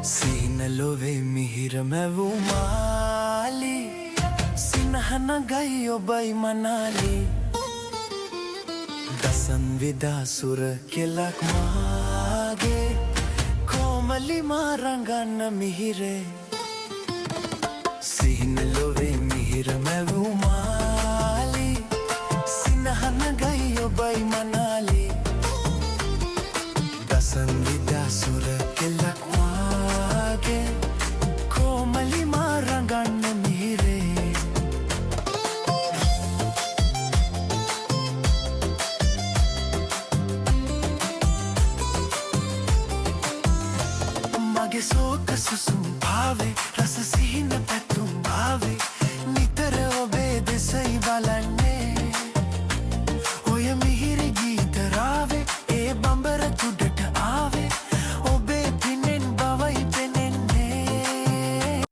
සීනලොවේ මිහිර මැවුමාලි සිනහන ගයි ඔබයි මනාලි දසන් විදා සුර කෙලක් මාගේ කොමලි මාරංගන්න මිහිරේ සීනලොවේ මිහිර මැවුමාලි සිනහන ගයි ඔබයි මනාලි දසන් විදා සුර කෙලක් कोमली मारंगन मिहिरे मगे सोक सुसुम भावे रस सीन पे